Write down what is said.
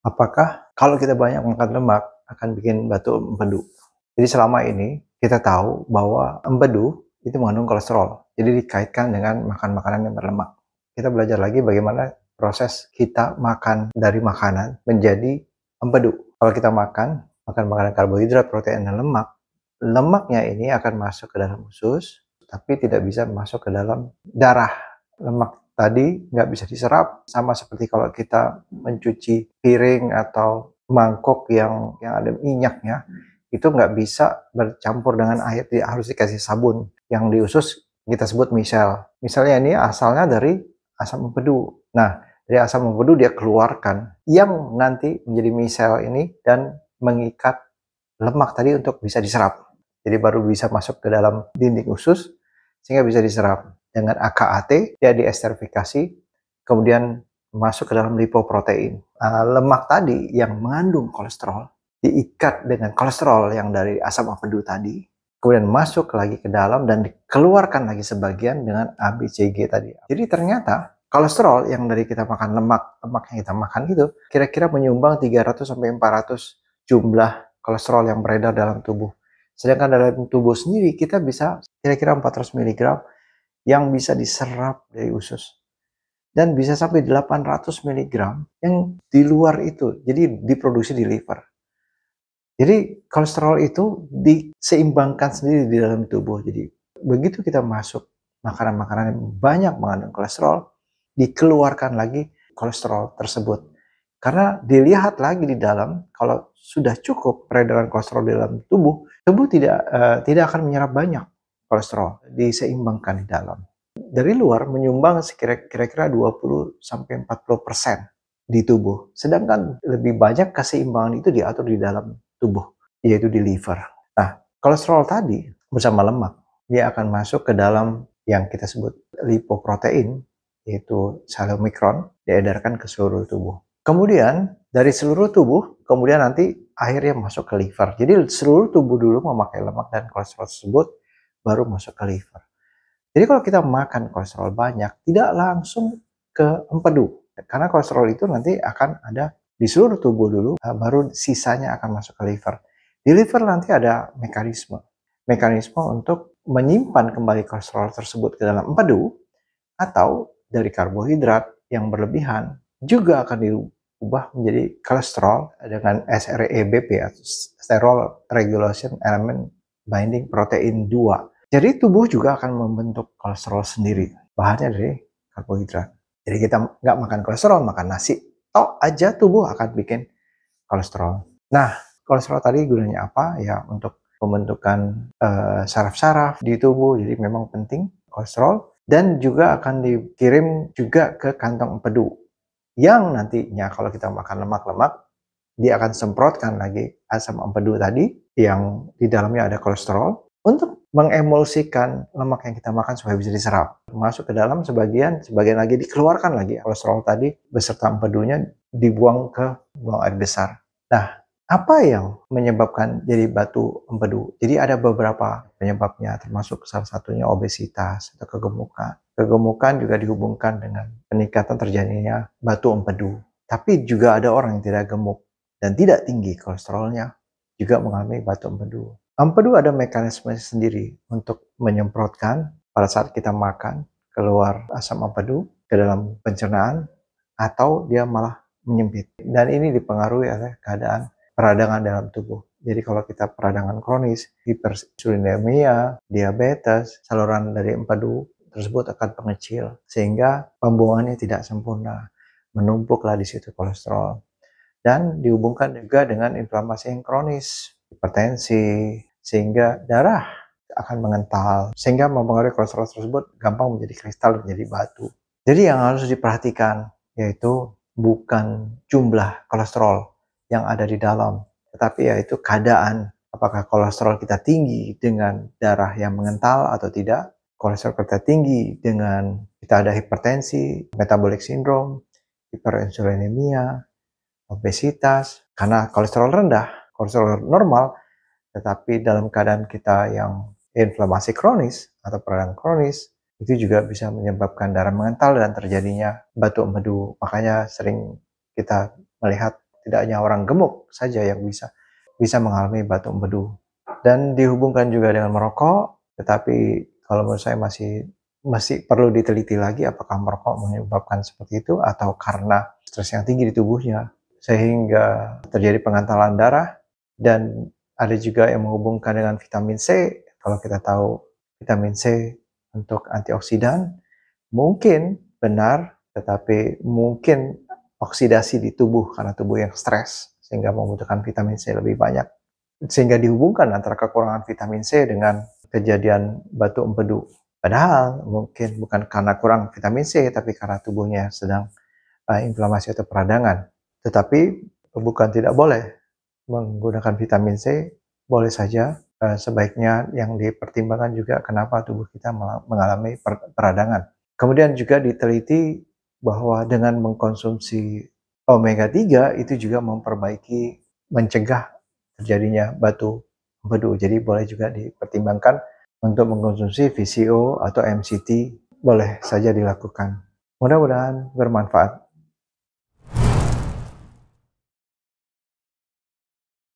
Apakah kalau kita banyak makan lemak akan bikin batu empedu? Jadi selama ini kita tahu bahwa empedu itu mengandung kolesterol. Jadi dikaitkan dengan makan makanan yang berlemak. Kita belajar lagi bagaimana proses kita makan dari makanan menjadi empedu. Kalau kita makan makanan karbohidrat, protein, dan lemak, lemaknya ini akan masuk ke dalam usus, tapi tidak bisa masuk ke dalam darah. Lemak tadi nggak bisa diserap, sama seperti kalau kita mencuci piring atau mangkok yang ada minyaknya, itu nggak bisa bercampur dengan air, harus dikasih sabun. Yang di usus kita sebut misel. Misalnya ini asalnya dari asam empedu. Nah, dari asam empedu dia keluarkan yang nanti menjadi misel ini dan mengikat lemak tadi untuk bisa diserap. Jadi baru bisa masuk ke dalam dinding usus sehingga bisa diserap. Dengan AKAT dia diesterifikasi, kemudian masuk ke dalam lipoprotein. Lemak tadi yang mengandung kolesterol diikat dengan kolesterol yang dari asam empedu tadi, kemudian masuk lagi ke dalam dan dikeluarkan lagi sebagian dengan ABCG tadi. Jadi ternyata kolesterol yang dari kita makan lemak yang kita makan itu kira-kira menyumbang 300 sampai 400 jumlah kolesterol yang beredar dalam tubuh. Sedangkan dalam tubuh sendiri kita bisa kira-kira 400 mg yang bisa diserap dari usus. Dan bisa sampai 800 mg yang di luar itu, jadi diproduksi di liver. Jadi kolesterol itu diseimbangkan sendiri di dalam tubuh. Jadi begitu kita masuk makanan-makanan yang banyak mengandung kolesterol, dikeluarkan lagi kolesterol tersebut. Karena dilihat lagi di dalam, kalau sudah cukup peredaran kolesterol di dalam tubuh tidak akan menyerap banyak kolesterol, diseimbangkan di dalam. Dari luar menyumbang kira-kira 20-40% di tubuh. Sedangkan lebih banyak keseimbangan itu diatur di dalam tubuh, yaitu di liver. Nah, kolesterol tadi bersama lemak, dia akan masuk ke dalam yang kita sebut lipoprotein, yaitu sel mikron, diedarkan ke seluruh tubuh. Kemudian dari seluruh tubuh, kemudian nanti akhirnya masuk ke liver. Jadi seluruh tubuh dulu memakai lemak dan kolesterol tersebut, baru masuk ke liver. Jadi kalau kita makan kolesterol banyak, tidak langsung ke empedu. Karena kolesterol itu nanti akan ada di seluruh tubuh dulu, baru sisanya akan masuk ke liver. Di liver nanti ada mekanisme untuk menyimpan kembali kolesterol tersebut ke dalam empedu, atau dari karbohidrat yang berlebihan juga akan diubah menjadi kolesterol dengan SREBP atau Sterol Regulation Element Binding Protein 2. Jadi tubuh juga akan membentuk kolesterol sendiri, bahannya dari karbohidrat. Jadi kita nggak makan kolesterol, makan nasi, toh aja tubuh akan bikin kolesterol. Nah, kolesterol tadi gunanya apa? Ya untuk pembentukan saraf-saraf di tubuh, jadi memang penting kolesterol. Dan juga akan dikirim juga ke kantong empedu, yang nantinya kalau kita makan lemak-lemak, dia akan semprotkan lagi asam empedu tadi yang di dalamnya ada kolesterol untuk mengemulsikan lemak yang kita makan supaya bisa diserap. Masuk ke dalam sebagian lagi dikeluarkan lagi kolesterol tadi beserta empedunya, dibuang ke buang air besar. Nah, apa yang menyebabkan jadi batu empedu? Jadi ada beberapa penyebabnya, termasuk salah satunya obesitas atau kegemukan. Kegemukan juga dihubungkan dengan peningkatan terjadinya batu empedu. Tapi juga ada orang yang tidak gemuk dan tidak tinggi kolesterolnya juga mengalami batu empedu. Empedu ada mekanisme sendiri untuk menyemprotkan pada saat kita makan, keluar asam empedu ke dalam pencernaan, atau dia malah menyempit. Dan ini dipengaruhi oleh keadaan peradangan dalam tubuh. Jadi kalau kita peradangan kronis, hiperinsulinemia, diabetes, saluran dari empedu tersebut akan mengecil sehingga pembuangannya tidak sempurna. Menumpuklah di situ kolesterol. Dan dihubungkan juga dengan inflamasi yang kronis, hipertensi, sehingga darah akan mengental, sehingga mempengaruhi kolesterol tersebut gampang menjadi kristal, menjadi batu. Jadi yang harus diperhatikan yaitu bukan jumlah kolesterol yang ada di dalam, tetapi yaitu keadaan. Apakah kolesterol kita tinggi dengan darah yang mengental atau tidak? Kolesterol kita tinggi dengan kita ada hipertensi, metabolic syndrome, hiperinsulinemia, obesitas, karena kolesterol rendah, kolesterol normal, tetapi dalam keadaan kita yang inflamasi kronis atau peradangan kronis, itu juga bisa menyebabkan darah mengental dan terjadinya batu empedu. Makanya sering kita melihat tidak hanya orang gemuk saja yang bisa mengalami batu empedu. Dan dihubungkan juga dengan merokok, tetapi kalau menurut saya masih perlu diteliti lagi apakah merokok menyebabkan seperti itu atau karena stres yang tinggi di tubuhnya sehingga terjadi pengantalan darah. Dan ada juga yang menghubungkan dengan vitamin C. Kalau kita tahu vitamin C untuk antioksidan, mungkin benar, tetapi mungkin oksidasi di tubuh karena tubuh yang stres sehingga membutuhkan vitamin C lebih banyak. Sehingga dihubungkan antara kekurangan vitamin C dengan kejadian batu empedu. Padahal mungkin bukan karena kurang vitamin C, tapi karena tubuhnya sedang inflamasi atau peradangan. Tetapi bukan tidak boleh menggunakan vitamin C, boleh saja. Sebaiknya yang dipertimbangkan juga kenapa tubuh kita mengalami peradangan. Kemudian juga diteliti bahwa dengan mengkonsumsi omega 3 itu juga mencegah terjadinya batu empedu. Jadi boleh juga dipertimbangkan untuk mengkonsumsi VCO atau MCT, boleh saja dilakukan. Mudah-mudahan bermanfaat.